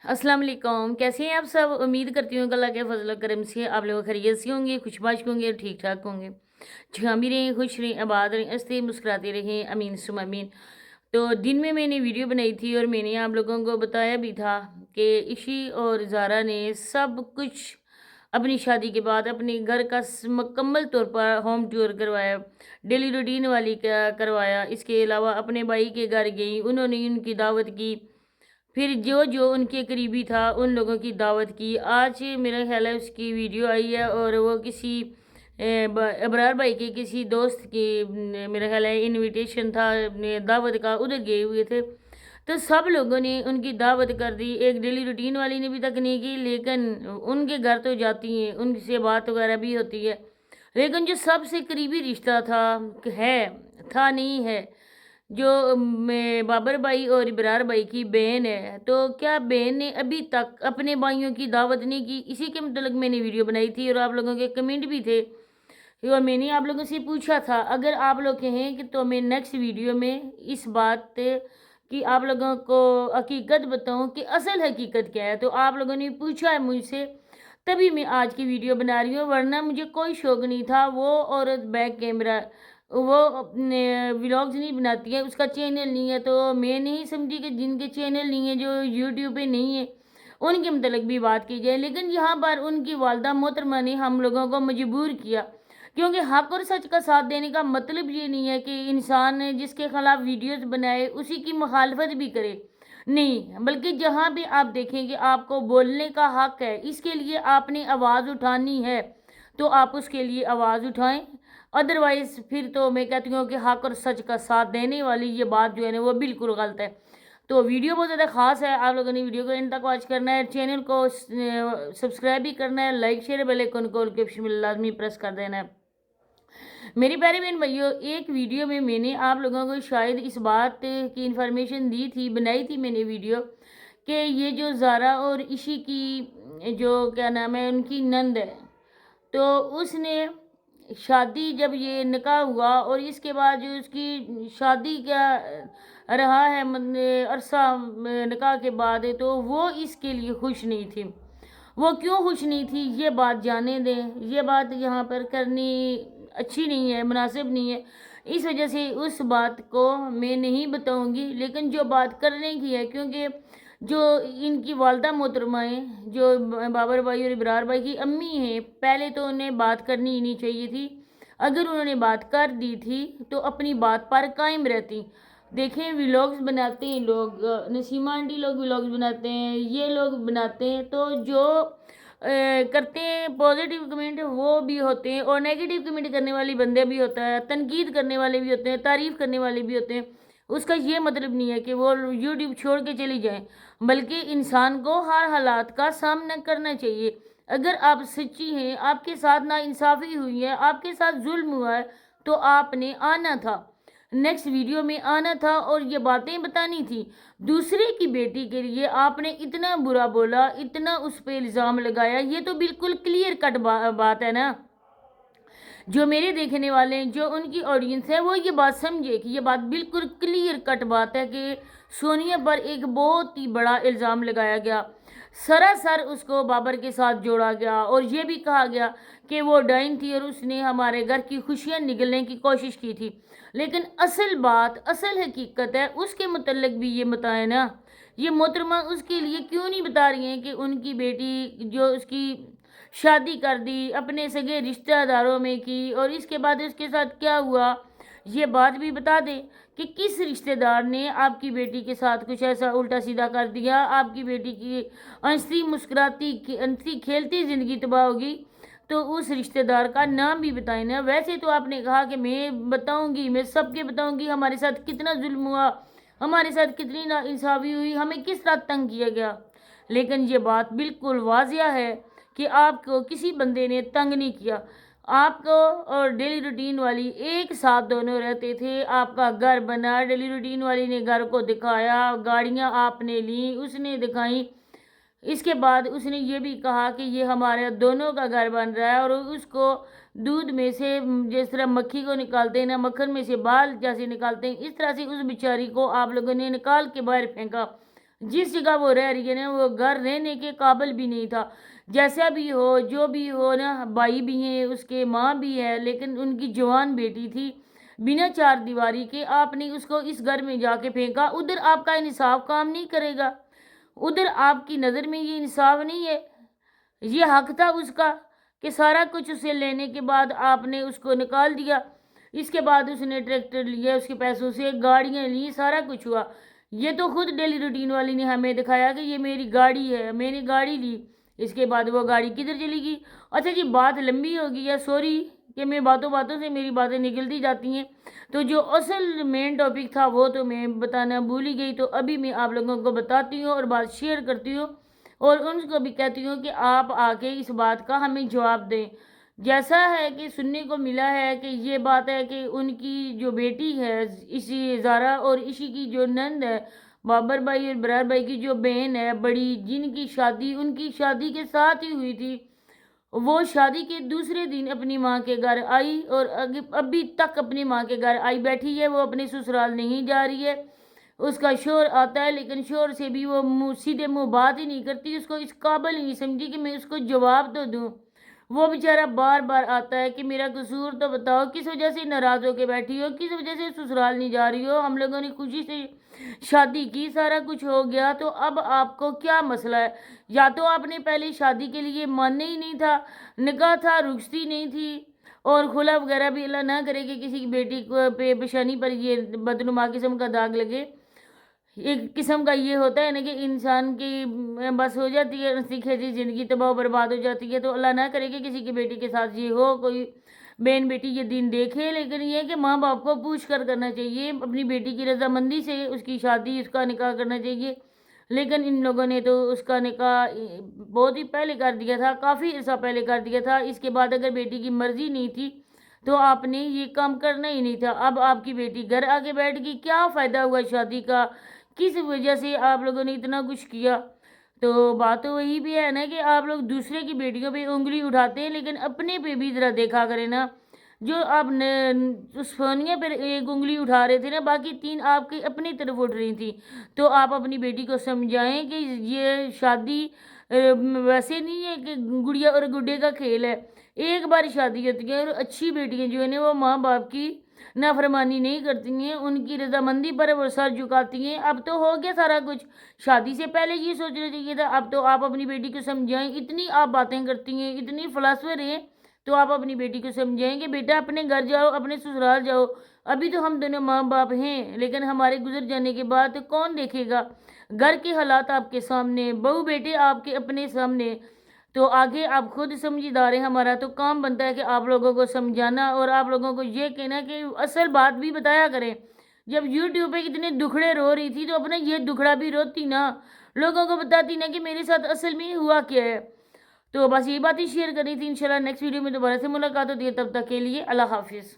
अस्सलाम वालेकुम। कैसे हैं आप सब? उम्मीद करती हूँ कि अल्लाह के फजल और करम से आप लोग खैरियत से होंगे, खुशबाश होंगे, ठीक ठाक होंगे। जहाँ भी रहें खुश रहें, आबाद रहें, हंसते मुस्कुराते रहें, अमीन सुम अमीन। तो दिन में मैंने वीडियो बनाई थी और मैंने आप लोगों को बताया भी था कि इशी और ज़ारा ने सब कुछ अपनी शादी के बाद अपने घर का मुकम्मल तौर पर होम टूर करवाया, डेली रूटीन वाली का करवाया। इसके अलावा अपने भाई के घर गई, उन्होंने उनकी दावत की। फिर जो जो उनके करीबी था उन लोगों की दावत की। आज मेरा ख्याल है उसकी वीडियो आई है और वो किसी अबरार भाई के किसी दोस्त की मेरा ख्याल है इनविटेशन था, दावत का, उधर गए हुए थे। तो सब लोगों ने उनकी दावत कर दी। एक डेली रूटीन वाली ने भी तक नहीं की, लेकिन उनके घर तो जाती हैं, उनसे बात वगैरह भी होती है। लेकिन जो सबसे करीबी रिश्ता है था नहीं है, जो बाबर भाई और इबरार भाई की बहन है, तो क्या बहन ने अभी तक अपने भाइयों की दावत नहीं की? इसी के मतलब मैंने वीडियो बनाई थी और आप लोगों के कमेंट भी थे और मैंने आप लोगों से पूछा था। अगर आप लोग कहें कि तो मैं नेक्स्ट वीडियो में इस बात की आप लोगों को हकीकत बताऊं कि असल हकीकत क्या है, तो आप लोगों ने पूछा है मुझसे, तभी मैं आज की वीडियो बना रही हूँ। वरना मुझे कोई शौक नहीं था। वो औरत बैक कैमरा वो अपने व्लॉग्स नहीं बनाती है, उसका चैनल नहीं है, तो मैं नहीं समझी कि जिनके चैनल नहीं है, जो यूट्यूब पे नहीं है, उनके मतलब भी बात की जाए। लेकिन यहाँ पर उनकी वालदा मोहतरमा ने हम लोगों को मजबूर किया, क्योंकि हक और सच का साथ देने का मतलब ये नहीं है कि इंसान जिसके खिलाफ वीडियोस बनाए उसी की मुखालफत भी करे। नहीं, बल्कि जहाँ भी आप देखें कि आपको बोलने का हक है, इसके लिए आपने आवाज़ उठानी है, तो आप उसके लिए आवाज़ उठाएं। अदरवाइज़ फिर तो मैं कहती हूँ कि हक और सच का साथ देने वाली ये बात जो है ना, वो बिल्कुल गलत है। तो वीडियो बहुत ज़्यादा ख़ास है, आप लोगों ने वीडियो को एंड तक वॉच करना है, चैनल को सब्सक्राइब भी करना है, लाइक शेयर बेल आइकन को ऑप्शन में लाजमी प्रेस कर देना है। मेरी प्यारे बहन भाइयों, एक वीडियो में मैंने आप लोगों को शायद इस बात की इन्फॉर्मेशन दी थी, बनाई थी मैंने वीडियो, कि ये जो ज़ारा और इशी की जो क्या नाम है उनकी नंद है, तो उसने शादी जब ये निकाह हुआ और इसके बाद जो उसकी शादी का रहा है अरसा निकाह के बाद, तो वो इसके लिए खुश नहीं थी। वो क्यों खुश नहीं थी ये बात जाने दें, ये बात यहाँ पर करनी अच्छी नहीं है, मुनासिब नहीं है। इस वजह से उस बात को मैं नहीं बताऊंगी। लेकिन जो बात करने की है, क्योंकि जो इनकी वालदा मोहतरमाएँ, जो बाबर भाई और इबरार भाई की अम्मी हैं, पहले तो उन्हें बात करनी ही नहीं चाहिए थी। अगर उन्होंने बात कर दी थी तो अपनी बात पर कायम रहती। देखें, व्लॉग्स बनाते हैं लोग, नसीमा आंटी लोग व्लॉग्स बनाते हैं, ये लोग बनाते हैं, तो जो करते हैं पॉजिटिव कमेंट वो भी होते हैं और नेगेटिव कमेंट करने वाले बंदे भी होता है, तनकीद करने वाले भी होते हैं, तारीफ़ करने वाले भी होते हैं। उसका ये मतलब नहीं है कि वो यूट्यूब छोड़ के चली जाएं, बल्कि इंसान को हर हालात का सामना करना चाहिए। अगर आप सच्ची हैं, आपके साथ नाइंसाफ़ी हुई है, आपके साथ जुल्म हुआ है, तो आपने आना था, नेक्स्ट वीडियो में आना था और ये बातें बतानी थी। दूसरे की बेटी के लिए आपने इतना बुरा बोला, इतना उस पर इल्ज़ाम लगाया, ये तो बिल्कुल क्लियर कट बात है ना। जो मेरे देखने वाले हैं, जो उनकी ऑडियंस है, वो ये बात समझे कि ये बात बिल्कुल क्लियर कट बात है कि सोनिया पर एक बहुत ही बड़ा इल्ज़ाम लगाया गया, सरासर उसको बाबर के साथ जोड़ा गया और ये भी कहा गया कि वो डाइन थी और उसने हमारे घर की खुशियाँ निगलने की कोशिश की थी। लेकिन असल बात, असल हकीकत है, उसके मुतल्लिक भी ये बताए ना। ये मोहतरमा उसके लिए क्यों नहीं बता रही हैं कि उनकी बेटी जो उसकी शादी कर दी, अपने सगे रिश्तेदारों में की, और इसके बाद उसके साथ क्या हुआ ये बात भी बता दें कि किस रिश्तेदार ने आपकी बेटी के साथ कुछ ऐसा उल्टा सीधा कर दिया, आपकी बेटी की हंसती मुस्कुराती हंसती खेलती ज़िंदगी तबाह होगी, तो उस रिश्तेदार का नाम भी बताएं ना। वैसे तो आपने कहा कि मैं बताऊंगी, मैं सबके बताऊंगी हमारे साथ कितना जुल्म हुआ, हमारे साथ कितनी नाइंसाफ़ी हुई, हमें किस तरह तंग किया गया। लेकिन ये बात बिल्कुल वाजिया है कि आपको किसी बंदे ने तंग नहीं किया। आपको और डेली रूटीन वाली एक साथ दोनों रहते थे, आपका घर बना, डेली रूटीन वाली ने घर को दिखाया, गाड़ियाँ आपने ली, उसने दिखाई। इसके बाद उसने ये भी कहा कि ये हमारे दोनों का घर बन रहा है, और उसको दूध में से जिस तरह मक्खी को निकालते हैं ना, मक्खन में से बाल जैसे निकालते हैं, इस तरह से उस बेचारी को आप लोगों ने निकाल के बाहर फेंका। جس جگہ وہ رہ رہی ہے نا وہ گھر رہنے کے قابل بھی نہیں تھا. جیسا بھی ہو جو بھی ہو نا، بھائی بھی ہیں اس کے، ماں بھی ہے، لیکن ان کی جوان بیٹی تھی. بنا چار دیواری کے آپ نے اس کو اس گھر میں جا کے پھینکا. ادھر آپ کا انصاف کام نہیں کرے گا، ادھر آپ کی نظر میں یہ انصاف نہیں ہے. یہ حق تھا اس کا کہ سارا کچھ اسے لینے کے بعد آپ نے اس کو نکال دیا. اس کے بعد اس نے ٹریکٹر لیا، اس کے پیسوں سے گاڑیاں لی، سارا کچھ ہوا. یہ تو خود ڈیلی روٹین والی نے ہمیں دکھایا کہ یہ میری گاڑی ہے، میں نے گاڑی لی. اس کے بعد وہ گاڑی کدھر چلی گئی؟ اچھا جی، بات لمبی ہوگی ہے، سوری کہ میں باتوں باتوں سے میری باتیں نکلتی جاتی ہیں. تو جو اصل مین ٹاپک تھا وہ تو میں بتانا بھول ہی گئی. تو ابھی میں آپ لوگوں کو بتاتی ہوں اور بات شیئر کرتی ہوں، اور ان کو بھی کہتی ہوں کہ آپ آ کے اس بات کا ہمیں جواب دیں. جیسا ہے کہ سننے کو ملا ہے کہ یہ بات ہے کہ ان کی جو بیٹی ہے اسی زارا، اور اسی کی جو نند ہے بابر بھائی اور برار بھائی کی جو بہن ہے بڑی، جن کی شادی ان کی شادی کے ساتھ ہی ہوئی تھی، وہ شادی کے دوسرے دن اپنی ماں کے گھر آئی اور ابھی تک اپنی ماں کے گھر آئی بیٹھی ہے. وہ اپنے سسرال نہیں جا رہی ہے. اس کا شوہر آتا ہے لیکن شوہر سے بھی وہ سیدھے منہ بات ہی نہیں کرتی. اس کو اس قابل نہیں سمجھی کہ میں اس کو جواب تو دوں. وہ بیچارہ بار بار آتا ہے کہ میرا قصور تو بتاؤ، کس وجہ سے ناراض ہو کے بیٹھی ہو، کس وجہ سے سسرال نہیں جا رہی ہو، ہم لوگوں نے خوشی سے شادی کی، سارا کچھ ہو گیا، تو اب آپ کو کیا مسئلہ ہے؟ یا تو آپ نے پہلے شادی کے لیے ماننا ہی نہیں تھا، نکاح تھا، رخصتی نہیں تھی، اور خلا وغیرہ بھی اللہ نہ کرے کہ کسی کی بیٹی کو پہ پیشانی پر یہ بدنما قسم کا داغ لگے. ایک قسم کا یہ ہوتا ہے نا کہ انسان کی بس ہو جاتی ہے رسی کھیچی، زندگی تباہ و برباد ہو جاتی ہے. تو اللہ نہ کرے کہ کسی کی بیٹی کے ساتھ یہ ہو، کوئی بہن بیٹی یہ دن دیکھے. لیکن یہ کہ ماں باپ کو پوچھ کر کرنا چاہیے، اپنی بیٹی کی رضامندی سے اس کی شادی، اس کا نکاح کرنا چاہیے. لیکن ان لوگوں نے تو اس کا نکاح بہت ہی پہلے کر دیا تھا، کافی عرصہ پہلے کر دیا تھا. اس کے بعد اگر بیٹی کی مرضی نہیں تھی تو آپ نے یہ کام کرنا ہی نہیں تھا. اب آپ کی بیٹی گھر آگے بیٹھ گئی، کیا فائدہ ہوا شادی کا؟ کس وجہ سے آپ لوگوں نے اتنا کچھ کیا؟ تو بات تو وہی بھی ہے نا کہ آپ لوگ دوسرے کی بیٹیوں پہ انگلی اٹھاتے ہیں، لیکن اپنے پہ بھی ذرا دیکھا کریں نا. جو آپ اس فونیہ پر ایک انگلی اٹھا رہے تھے نا، باقی تین آپ کی اپنی طرف اٹھ رہی تھی. تو آپ اپنی بیٹی کو سمجھائیں کہ یہ شادی ویسے نہیں ہے کہ گڑیا اور گڈے کا کھیل ہے. ایک بار شادی ہوتی ہے، اور اچھی بیٹیاں جو ہیں وہ ماں باپ کی نافرمانی نہیں کرتی ہیں، ان کی رضامندی پر وہ سر جھکاتی ہیں. اب تو ہو گیا سارا کچھ، شادی سے پہلے یہ سوچنا چاہیے تھا. اب تو آپ اپنی بیٹی کو سمجھائیں. اتنی آپ باتیں کرتی ہیں، اتنی فلاسفر ہیں، تو آپ اپنی بیٹی کو سمجھائیں کہ بیٹا اپنے گھر جاؤ، اپنے سسرال جاؤ. ابھی تو ہم دونوں ماں باپ ہیں، لیکن ہمارے گزر جانے کے بعد کون دیکھے گا؟ گھر کے حالات آپ کے سامنے، بہو بیٹے آپ کے اپنے سامنے. تو آگے آپ خود سمجھدار ہیں. ہمارا تو کام بنتا ہے کہ آپ لوگوں کو سمجھانا، اور آپ لوگوں کو یہ کہنا کہ اصل بات بھی بتایا کریں. جب یوٹیوب پہ اتنے دکھڑے رو رہی تھی تو اپنا یہ دکھڑا بھی روتی نا، لوگوں کو بتاتی نا کہ میرے ساتھ اصل میں ہوا کیا ہے. تو بس یہ باتیں شیئر کری تھی. انشاءاللہ نیکسٹ ویڈیو میں دوبارہ سے ملاقات ہوتی ہے، تب تک کے لیے اللہ حافظ.